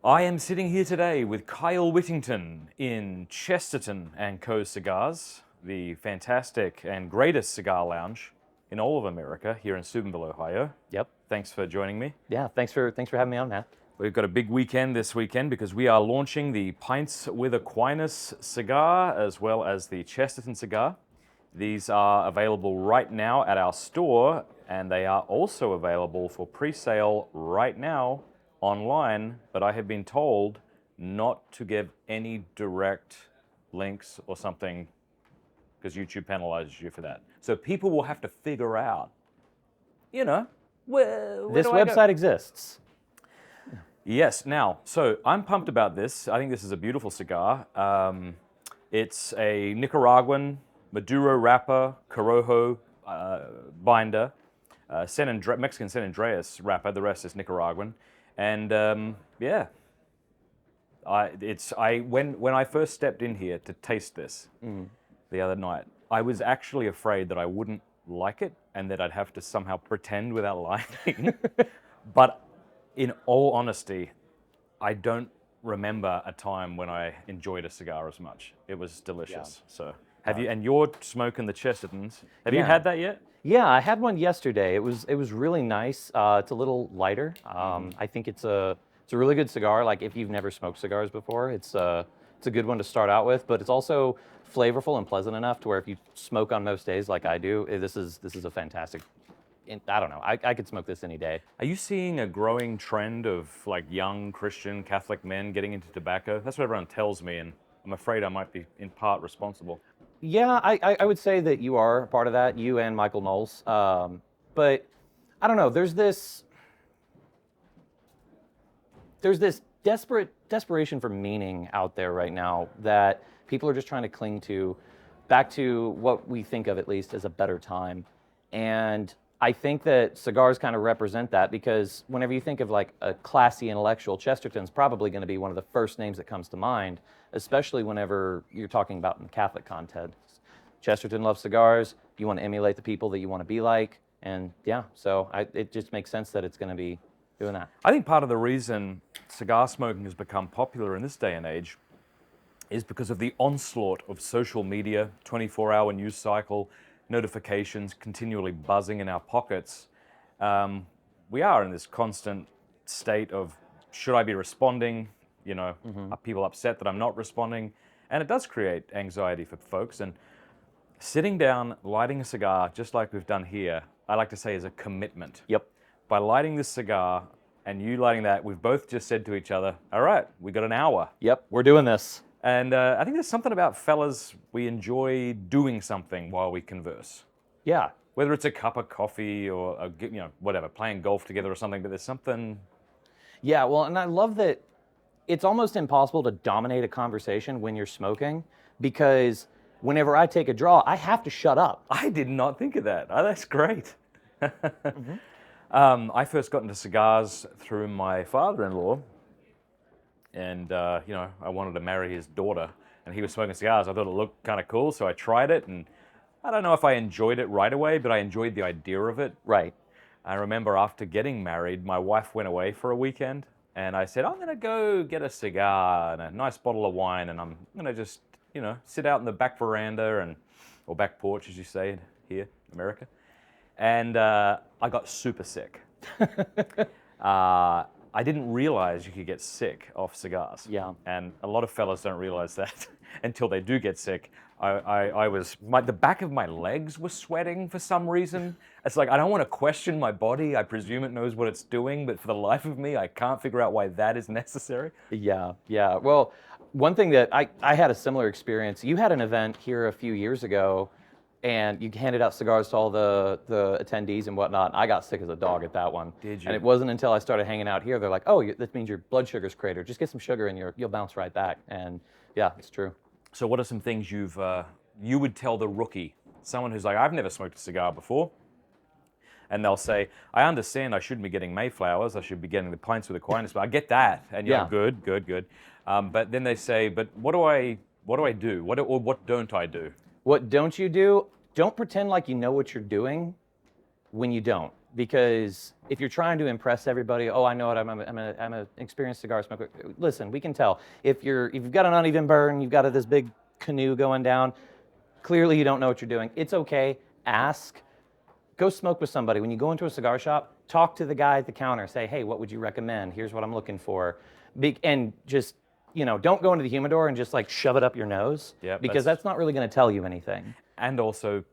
I am sitting here today with Kyle Whittington in Chesterton & Co. Cigars, the fantastic and greatest cigar lounge in all of America here in Steubenville, Ohio. Yep. Thanks for joining me. Yeah. Thanks for having me on, Matt. We've got a big weekend this weekend because we are launching the Pints with Aquinas cigar as well as the Chesterton cigar. These are available right now at our store, and they are also available for pre-sale right now online, but I have been told not to give any direct links or something because YouTube penalizes you for that. So people will have to figure out, where This do I go? website exists. Yes. Now, so I'm pumped about this. I think this is a beautiful cigar. It's a Nicaraguan Maduro wrapper, Corojo binder, Mexican San Andreas wrapper. The rest is Nicaraguan. And when I first stepped in here to taste this the other night, I was actually afraid that I wouldn't like it and that I'd have to somehow pretend without liking. But in all honesty, I don't remember a time when I enjoyed a cigar as much. It was delicious. Yeah. So have you? And you're smoking the Chestertons. Have you had that yet? Yeah, I had one yesterday. It was really nice. It's a little lighter. I think it's a really good cigar. Like if you've never smoked cigars before, it's a good one to start out with. But it's also flavorful and pleasant enough to where if you smoke on most days, like I do, this is a fantastic. I don't know. I could smoke this any day. Are you seeing a growing trend of like young Christian Catholic men getting into tobacco? That's what everyone tells me, and I'm afraid I might be in part responsible. Yeah, I would say that you are part of that, you and Michael Knowles. But I don't know, there's this desperation for meaning out there right now that people are just trying to cling to, back to what we think of at least as a better time. And I think that cigars kind of represent that, because whenever you think of like a classy intellectual, Chesterton's probably going to be one of the first names that comes to mind, especially whenever you're talking about in Catholic context. Chesterton loves cigars. You want to emulate the people that you want to be like. And yeah, so it just makes sense that it's going to be doing that. I think part of the reason cigar smoking has become popular in this day and age is because of the onslaught of social media, 24-hour news cycle, notifications continually buzzing in our pockets. We are in this constant state of, should I be responding? Are people upset that I'm not responding? And it does create anxiety for folks. And sitting down, lighting a cigar, just like we've done here, I like to say is a commitment. Yep. By lighting this cigar and you lighting that, we've both just said to each other, all right, we got an hour. Yep, we're doing this. And I think there's something about fellas, we enjoy doing something while we converse. Yeah. Whether it's a cup of coffee or, whatever, playing golf together or something, but there's something... Yeah, well, and I love that it's almost impossible to dominate a conversation when you're smoking, because whenever I take a draw, I have to shut up. I did not think of that. Oh, that's great. I first got into cigars through my father-in-law, and I wanted to marry his daughter, and he was smoking cigars. I thought it looked kind of cool, so I tried it, and I don't know if I enjoyed it right away, but I enjoyed the idea of it. Right. I remember after getting married, my wife went away for a weekend, and I said, I'm going to go get a cigar and a nice bottle of wine, and I'm going to just, sit out in the back veranda or back porch, as you say here in America. And I got super sick. I didn't realize you could get sick off cigars. Yeah. And a lot of fellas don't realize that until they do get sick. The back of my legs were sweating for some reason. It's like, I don't want to question my body. I presume it knows what it's doing, but for the life of me, I can't figure out why that is necessary. Yeah. Well, one thing that I had a similar experience. You had an event here a few years ago, and you handed out cigars to all the attendees and whatnot. I got sick as a dog at that one. Did you? And it wasn't until I started hanging out here, they're like, oh, that means your blood sugar's cratered. Just get some sugar and you'll bounce right back. And yeah, it's true. So what are some things you would tell the rookie, someone who's like, I've never smoked a cigar before, and they'll say, I understand I shouldn't be getting Mayflowers, I should be getting the Pints with Aquinas, but I get that, and you're good. But then they say, but what do I do? What don't I do? What don't you do? Don't pretend like you know what you're doing when you don't. because if you're trying to impress everybody, oh, I know it, I'm an experienced cigar smoker. Listen, we can tell. If you've got an uneven burn, you've got this big canoe going down, clearly you don't know what you're doing. It's okay. Ask. Go smoke with somebody. When you go into a cigar shop, talk to the guy at the counter. Say, hey, what would you recommend? Here's what I'm looking for. And just, don't go into the humidor and just like shove it up your nose, because that's not really going to tell you anything. And also,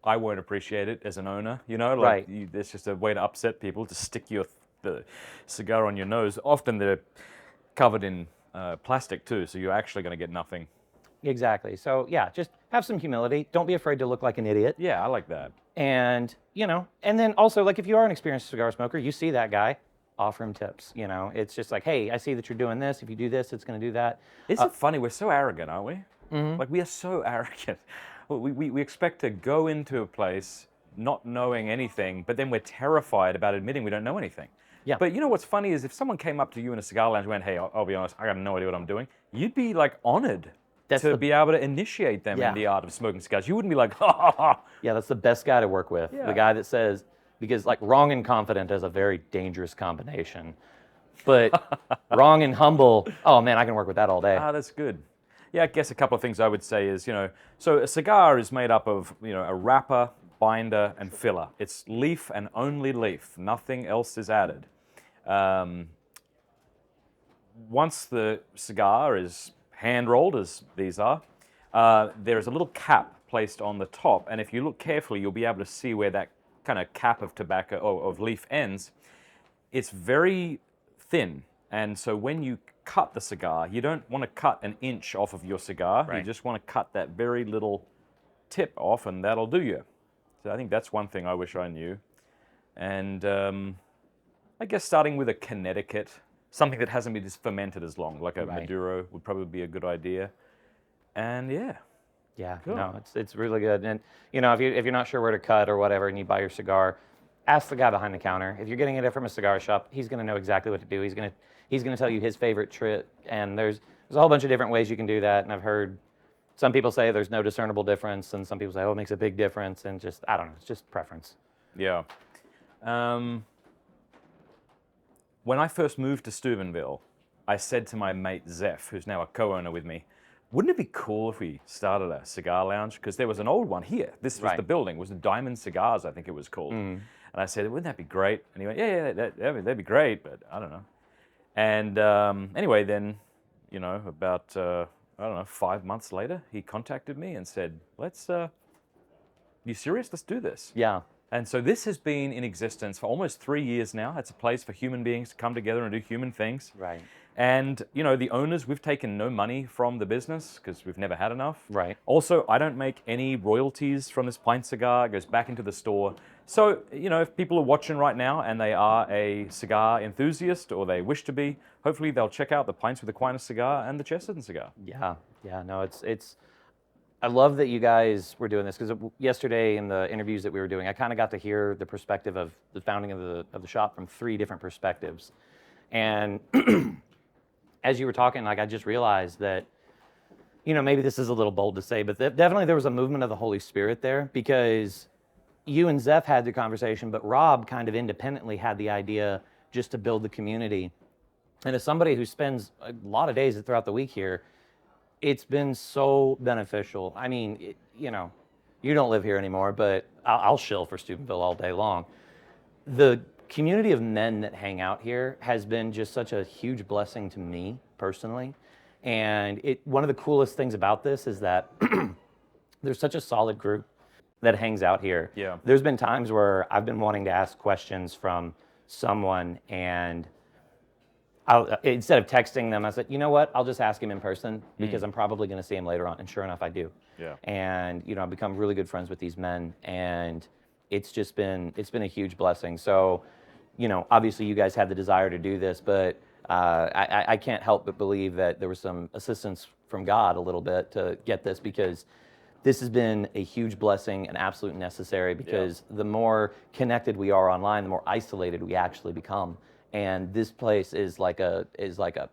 I won't appreciate it as an owner, Right. It's just a way to upset people, to stick the cigar on your nose. Often they're covered in plastic too, so you're actually going to get nothing. Exactly. So yeah, just have some humility. Don't be afraid to look like an idiot. Yeah, I like that. And, and then also, like, if you are an experienced cigar smoker, you see that guy, offer him tips. It's just like, hey, I see that you're doing this. If you do this, it's going to do that. Isn't it funny? We're so arrogant, aren't we? Mm-hmm. Like, we are so arrogant. We expect to go into a place not knowing anything, but then we're terrified about admitting we don't know anything. Yeah. But what's funny is if someone came up to you in a cigar lounge and went, hey, I'll be honest, I got no idea what I'm doing, you'd be like honored to be able to initiate them in the art of smoking cigars. You wouldn't be like, ha, ha, ha. Yeah, that's the best guy to work with. Yeah. The guy that says, because like wrong and confident is a very dangerous combination. But wrong and humble, oh man, I can work with that all day. That's good. Yeah, I guess a couple of things I would say is, so a cigar is made up of, a wrapper, binder, and filler. It's leaf and only leaf. Nothing else is added. Once the cigar is hand-rolled, as these are, there is a little cap placed on the top, and if you look carefully, you'll be able to see where that kind of cap of tobacco, or of leaf ends. It's very thin, and so when you cut the cigar, you don't want to cut an inch off of your cigar. Right. You just want to cut that very little tip off, and that'll do you. So I think that's one thing I wish I knew. And I guess starting with a Connecticut, something that hasn't been fermented as long, like a Maduro, would probably be a good idea. And Yeah, cool. No, it's really good. And if you're not sure where to cut or whatever, and you buy your cigar, ask the guy behind the counter. If you're getting it from a cigar shop, he's going to know exactly what to do. He's going to tell you his favorite trick. And there's a whole bunch of different ways you can do that. And I've heard some people say there's no discernible difference, and some people say, oh, it makes a big difference. And just, I don't know, it's just preference. Yeah. When I first moved to Steubenville, I said to my mate Zeph, who's now a co-owner with me, wouldn't it be cool if we started a cigar lounge? Because there was an old one here. This was the building. It was the Diamond Cigars, I think it was called. And I said, wouldn't that be great? And he went, yeah, that'd be great, but I don't know. And anyway, then, about, 5 months later, he contacted me and said, you serious? Let's do this. Yeah. And so this has been in existence for almost 3 years now. It's a place for human beings to come together and do human things. Right. And, the owners, we've taken no money from the business because we've never had enough. Right. Also, I don't make any royalties from this pint cigar. It goes back into the store. So, if people are watching right now and they are a cigar enthusiast or they wish to be, hopefully they'll check out the Pints with Aquinas cigar and the Chesterton cigar. Yeah. No, it's. I love that you guys were doing this, because yesterday in the interviews that we were doing, I kind of got to hear the perspective of the founding of the shop from 3 different perspectives. And as you were talking, I just realized that, maybe this is a little bold to say, but definitely there was a movement of the Holy Spirit there, because you and Zeph had the conversation, but Rob kind of independently had the idea just to build the community. And as somebody who spends a lot of days throughout the week here, it's been so beneficial. I mean, you don't live here anymore, but I'll shill for Steubenville all day long. The community of men that hang out here has been just such a huge blessing to me personally. And one of the coolest things about this is that there's such a solid group that hangs out here. Yeah. There's been times where I've been wanting to ask questions from someone, and instead of texting them, I said, you know what? I'll just ask him in person, because I'm probably going to see him later on. And sure enough, I do. Yeah. And I've become really good friends with these men, and it's been a huge blessing. So, obviously you guys had the desire to do this, but I can't help but believe that there was some assistance from God a little bit to get this, because this has been a huge blessing and absolute necessary, because the more connected we are online, the more isolated we actually become. And this place is like a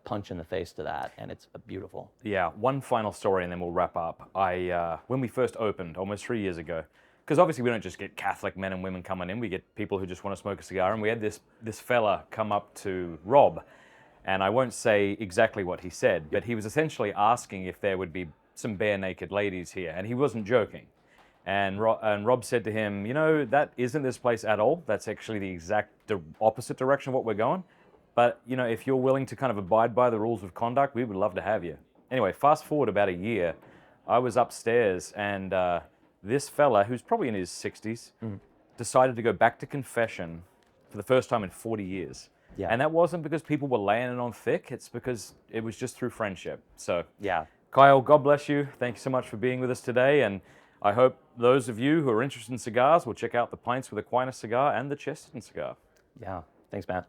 punch in the face to that, and it's beautiful. Yeah, one final story and then we'll wrap up. When we first opened, almost 3 years ago, because obviously we don't just get Catholic men and women coming in, we get people who just want to smoke a cigar. And we had this fella come up to Rob, and I won't say exactly what he said, but he was essentially asking if there would be some bare naked ladies here, and he wasn't joking. And Rob said to him, you know, that isn't this place at all. That's actually the exact opposite direction of what we're going. But, you know, if you're willing to kind of abide by the rules of conduct, we would love to have you. Anyway, fast forward about a year, I was upstairs, and this fella, who's probably in his 60s, decided to go back to confession for the first time in 40 years. Yeah. And that wasn't because people were laying it on thick. It's because it was just through friendship. So, Yeah. Kyle, God bless you. Thank you so much for being with us today. And I hope those of you who are interested in cigars will check out the Pints with Aquinas cigar and the Chesterton cigar. Yeah. Thanks, Matt.